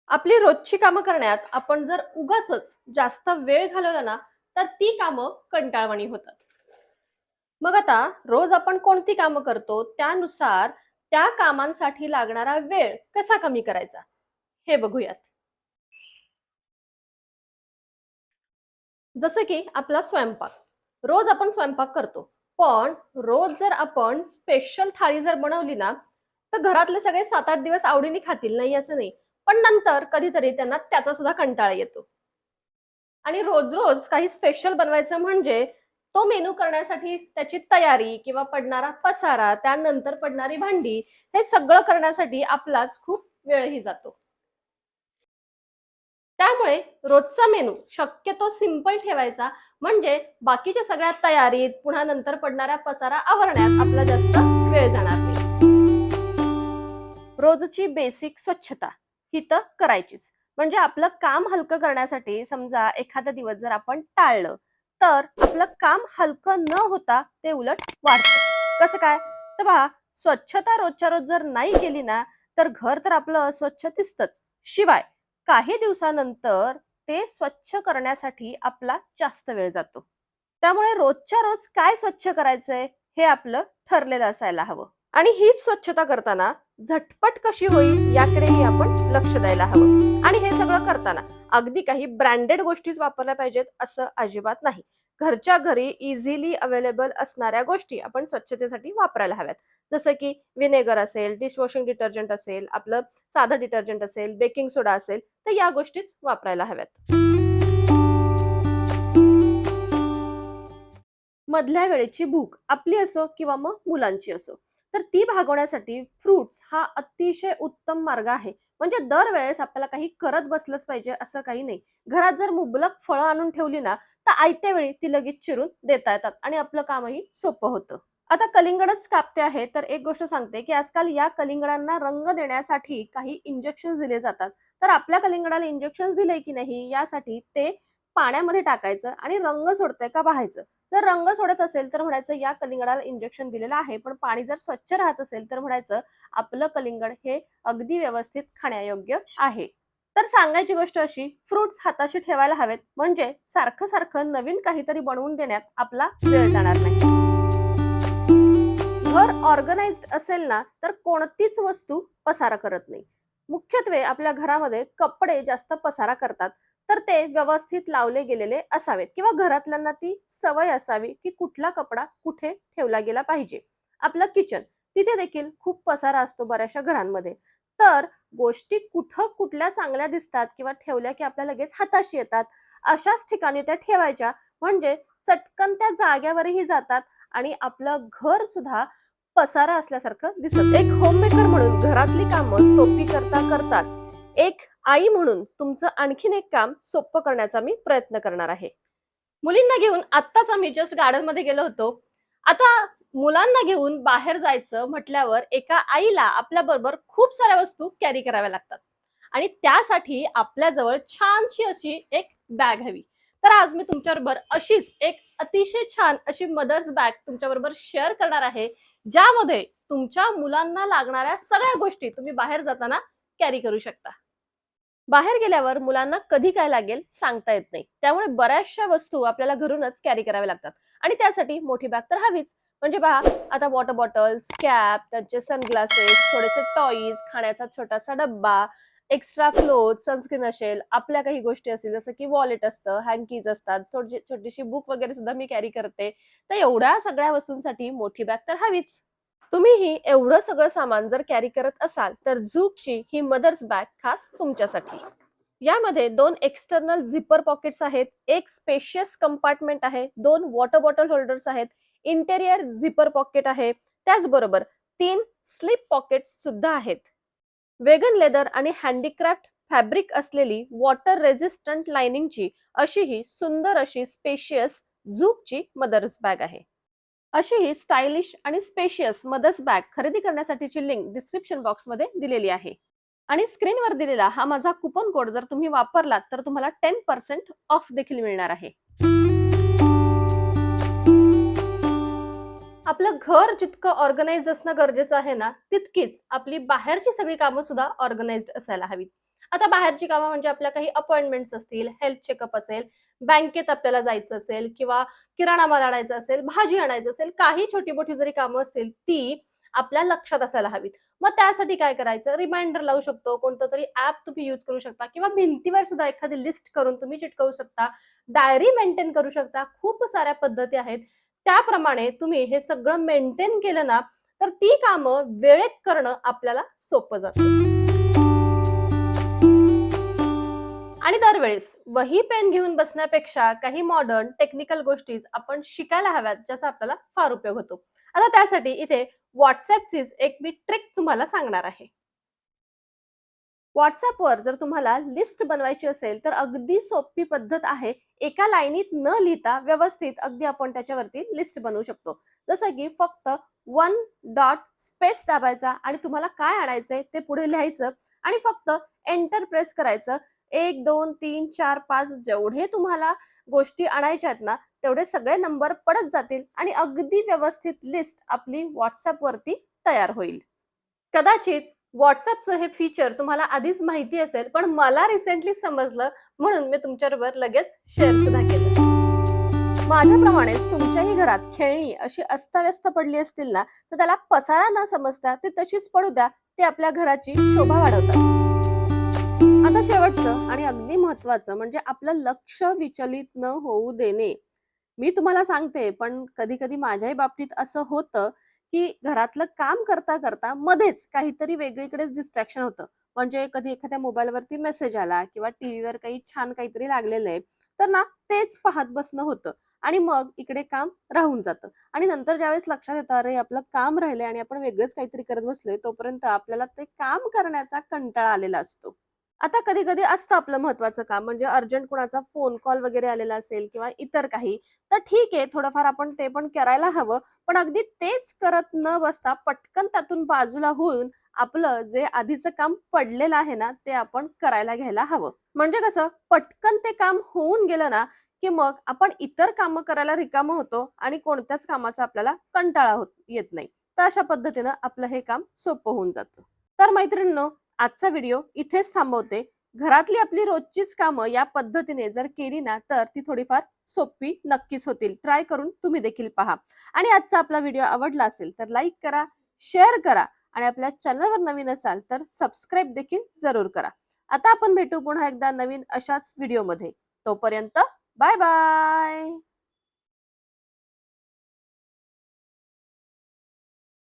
आपली रोजची कामं करण्यात आपण जर उगाचच जास्त वेळ घालवला ना, तर ती कामं कंटाळवाणी होतात. मग आता रोज आपण कोणती कामं करतो, त्यानुसार त्या कामांसाठी लागणारा वेळ कसा कमी करायचा, हे बघूयात. जसं की आपला स्वयंपाक. रोज आपण स्वयंपाक करतो. पण रोज जर आपण स्पेशल थाळी जर बनवली ना, तर घरातले सगळे 7-8 दिवस आवडीने खातील, नाही असं नाही. पण नंतर कधीतरी त्यांना त्याचा सुद्धा कंटाळा येतो. आणि रोज-रोज काही स्पेशल बनवायचं म्हणजे तो मेनू करण्यासाठी त्याची तयारी किंवा पडणारा पसारा, त्यानंतर पडणारी भांडी, हे सगळं करण्यासाठी आपलाच खूप वेळही जातो. त्यामुळे रोजचा मेनू शक्यतो सिंपल ठेवायचा, म्हणजे बाकीच्या सगळ्या तयारीत, पुन्हा नंतर पडणाऱ्या पसारा आवरण्यात आपला जास्त वेळ जाणार नाही. रोजची बेसिक स्वच्छता ही तर करायचीच. म्हणजे आपलं काम हलकं करण्यासाठी समजा एखादा दिवस जर आपण टाळलं, तर आपलं काम हलकं न होता ते उलट वाढतं. कसं काय? तर पहा, स्वच्छता रोजच्या रोज जर नाही केली ना, तर घर तर आपलं अस्वच्छ दिसतंच. शिवाय काही दिवसानंतर ते स्वच्छ करण्यासाठी आपला जास्त वेळ जातो. त्यामुळे रोजच्या रोज काय स्वच्छ करायचंय हे आपलं ठरलेलं असायला हवं. आणि हीच स्वच्छता करताना झटपट कशी होईल याकडेही आपण लक्ष द्यायला हवं. आणि हे सगळं करताना अगदी काही ब्रँडेड गोष्टीच वापरल्या पाहिजेत असं अजिबात नाही. घरच्या घरी इझिली अवेलेबल असणाऱ्या गोष्टी आपण स्वच्छतेसाठी वापरायला हव्यात. जसं की व्हिनेगर असेल, डिशवॉशिंग डिटर्जंट असेल, आपलं साधं डिटर्जंट असेल, बेकिंग सोडा असेल, तर या गोष्टीच वापरायला हव्यात. मधल्या वेळेची भूक आपली असो किंवा मग मुलांची असो, तर ती भागवण्यासाठी फ्रुट्स हा अतिशय उत्तम मार्ग आहे. म्हणजे दरवेळेस आपल्याला काही करत बसलंच पाहिजे असं काही नाही. घरात जर मुबलक फळं आणून ठेवली ना, तर आयत्या वेळी ती लगेच चिरून देता येतात आणि आपलं कामही सोपं होतं. आता कलिंगडच कापते आहे, तर एक गोष्ट सांगते, की आजकाल या कलिंगडांना रंग देण्यासाठी काही इंजेक्शन्स दिले जातात. तर आपल्या कलिंगडाला इंजेक्शन्स दिले की नाही यासाठी ते पाण्यामध्ये टाकायचं आणि रंग सोडतंय का पाहायचं. जर रंग सोडत असेल तर म्हणायचं या कलिंगडाला इंजेक्शन दिलेलं आहे, पण पाणी जर स्वच्छ राहत असेल तर म्हणायचं आपलं कलिंगड हे अगदी व्यवस्थित खाण्यायोग्य आहे. तर सांगायची गोष्ट अशी, फ्रुट्स हाताशी ठेवायला हवेत, म्हणजे सारखं-सारखं नवीन काहीतरी बनवून देण्यात आपला वेळ जाणार नाही. घर ऑर्गनाइज्ड असेल ना, तर कोणतीच वस्तू पसारा करत नाही. मुख्यत्वे आपल्या घरामध्ये कपडे जास्त पसारा करतात, तर ते व्यवस्थित लावले गेलेले असावेत किंवा घरातल्यांना ती सवय असावी, की कुठला कपडा कुठे ठेवला गेला पाहिजे. आपलं किचन, तिथे देखील खूप पसारा असतो बऱ्याचशा घरांमध्ये. तर गोष्टी कुठं कुठल्या चांगल्या दिसतात किंवा ठेवल्या की आपल्या लगेच हाताशी येतात, अशाच ठिकाणी त्या ठेवायच्या. म्हणजे चटकन त्या जाग्यावरही जातात आणि आपलं घर सुद्धा पसारा असल्यासारखं दिसत. एक होममेकर म्हणून घरातली कामं सोपी करता करताच एक आई म्हणून तुमचं आणखीन एक काम सोपं करण्याचा मी प्रयत्न करणार आहे. मुलींना घेऊन आत्ताच आम्ही जस्ट गार्डनमध्ये गेलो होतो. आता मुलांना घेऊन बाहेर जायचं म्हटल्यावर एका आईला आपल्याबरोबर खूप साऱ्या वस्तू कॅरी कराव्या लागतात. आणि त्यासाठी आपल्याजवळ छानशी अशी एक बॅग हवी. तर आज मी तुमच्याबरोबर अशीच एक अतिशय छान अशी मदर्स बॅग तुमच्याबरोबर शेअर करणार आहे, ज्यामध्ये तुमच्या मुलांना लागणाऱ्या सगळ्या गोष्टी तुम्ही बाहेर जाताना कॅरी करू शकता. बाहेर गेल्यावर मुलांना कधी काय लागेल सांगता येत नाही. त्यामुळे बऱ्याचशा वस्तू आपल्याला घरूनच कॅरी कराव्या लागतात आणि त्यासाठी मोठी बॅग तर हवीच. म्हणजे पहा, आता वॉटर बॉटल्स, कॅप, त्यांचे सनग्लासेस, थोडेसे टॉयज, खाण्याचा छोटासा डब्बा, एक्स्ट्रा क्लोथ, सनस्क्रीन असेल, आपल्या काही गोष्टी असतील जसं की वॉलेट असतं, हँकीज असतात, छोटीशी बुक वगैरे सुद्धा मी कॅरी करते. तर एवढ्या सगळ्या वस्तूंसाठी मोठी बॅग तर हवीच. तुम्हीही एवढं सगळं सामान जर कॅरी करत असाल, तर झूकची ही मदर्स बॅग खास तुमच्यासाठी. यामध्ये 2 एक्सटर्नल झिपर पॉकेट्स आहेत, एक स्पेशियस कंपार्टमेंट आहे, 2 वॉटर बॉटल होल्डर्स आहेत, इंटेरियर झिपर पॉकेट आहे, त्याचबरोबर 3 स्लिप पॉकेट्स सुद्धा आहेत. वेगन लेदर आणि हँडीक्राफ्ट फॅब्रिक असलेली वॉटर रेझिस्टंट लाइनिंगची अशी ही सुंदर अशी स्पेशियस झूकची मदर्स बॅग आहे. अशी ही स्टायलिश आणि स्पेशियस मदर्स बॅग खरेदी करण्यासाठीची लिंक डिस्क्रिप्शन बॉक्समध्ये दिलेली आहे. आणि स्क्रीनवर दिलेला हा माझा कुपन कोड जर तुम्ही वापरलात तर तुम्हाला 10% ऑफ देखील मिळणार आहे. आपलं घर जितकं ऑर्गनाइज असणं गरजेचं आहे ना, तितकीच आपली बाहेरची सगळी कामं सुद्धा ऑर्गनाइज्ड असायला हवीत. आता बाहेरची कामं म्हणजे आपल्या काही अपॉइंटमेंट्स असतील, हेल्थ चेकअप असेल, बँकेत आपल्याला जायचं असेल किंवा किराणा माल आणायचा असेल, भाजी आणायचं असेल, काही छोटी-मोठी जरी कामं असतील, ती आपल्या लक्षात असायला हवीत. मग त्यासाठी काय करायचं? रिमाइंडर लावू शकतो, कोणतं तरी ॲप तुम्ही यूज करू शकता किंवा भिंतीवर सुद्धा एखादी लिस्ट करून तुम्ही चिटकवू शकता. डायरी मेंटेन करू शकता. खूप साऱ्या पद्धती आहेत. त्याप्रमाणे तुम्ही हे सगळं मेंटेन केलं ना, तर ती कामं वेळेत करणं आपल्याला सोपं जातं. आणि दरवेळेस वही पेन घेऊन बसण्यापेक्षा काही मॉडर्न टेक्निकल गोष्टीच आपण शिकायला हव्यात, ज्याचा आपल्याला फार उपयोग होतो. आता त्यासाठी इथे WhatsAppचीच एक मी ट्रिक तुम्हाला सांगणार आहे. WhatsAppवर जर तुम्हाला लिस्ट बनवायची असेल, तर अगदी सोपी पद्धत आहे. एका लाईनीत न लिहिता व्यवस्थित अगदी आपण त्याच्यावरती लिस्ट बनवू शकतो. जसं की फक्त 1 डॉट स्पेस दाबायचा आणि तुम्हाला काय आणायचंय ते पुढे लिहायचं आणि फक्त एंटर प्रेस करायचं. 1, 2, 3, 4, 5 जेवढे तुम्हाला गोष्टी आणायच्या आहेत ना, तेवढे सगळे नंबर पडत जातील आणि अगदी व्यवस्थित लिस्ट आपली WhatsAppवरती तयार होईल. कदाचित WhatsAppचं हे फीचर तुम्हाला आधीच माहिती असेल, पण मला रिसेंटली समजलं म्हणून मी तुमच्याबरोबर लगेच शेअर सुद्धा केलं. माझ्याप्रमाणेच तुमच्याही घरात खेळणी अशी अस्ताव्यस्त पडली असतील ना, तर त्याला पसारा न समजता ती तशीच पडू द्या. ते आपल्या घराची शोभा वाढवतात. आता शेवटचं आणि अगदी महत्वाचं म्हणजे आपलं लक्ष विचलित न होऊ देणे. मी तुम्हाला सांगते, पण कधी-कधी माझ्याही बाबतीत असं होतं, की घरातलं काम करता-करता मध्येच काहीतरी वेगळीकडेच डिस्ट्रॅक्शन होतं. म्हणजे कधी एखाद्या मोबाईलवरती मेसेज आला किंवा टीव्हीवर काही छान काहीतरी लागलेलं आहे, तर ना तेच पाहत बसणं होतं आणि मग इकडे काम राहून जातं आणि नंतर ज्यावेळेस लक्षात येतं, अरे आपलं काम राहिलंय आणि आपण वेगळंच काहीतरी करत बसलोय, तोपर्यंत आपल्याला ते काम करण्याचा कंटाळा आलेला असतो. आता कधी-कधी असतं आपलं महत्त्वाचं काम म्हणजे अर्जंट कुणाचा फोन कॉल वगैरे आलेला असेल किंवा इतर काही, तर ठीक आहे थोडंफार आपण ते पण करायला हवं. पण अगदी तेच करत न बसता पटकन त्यातून बाजूला होऊन आपलं जे आधीचं काम पडलेलं आहे ना, ते आपण करायला घ्यायला हवं. म्हणजे कसं पटकन ते काम होऊन गेलं ना, की मग आपण इतर कामं करायला रिकामं होतो आणि कोणत्याच कामाचा आपल्याला कंटाळा येत नाही. तर अशा पद्धतीनं आपलं हे काम सोपं होऊन जातं. तर मैत्रिणींनो, आजचा व्हिडिओ इथेच थांबवते. घरातली आपली रोजचीच कामं या पद्धतीने जर केली ना, तर ती थोडीफार सोपी नक्कीच होतील. ट्राय करून तुम्ही देखील पहा. आणि आजचा आपला व्हिडिओ आवडला असेल तर लाईक करा, शेअर करा आणि आपल्या चॅनलवर नवीन असाल तर सबस्क्राईब देखील जरूर करा. आता आपण भेटू पुन्हा एकदा नवीन अशाच व्हिडिओमध्ये. तोपर्यंत बाय बाय.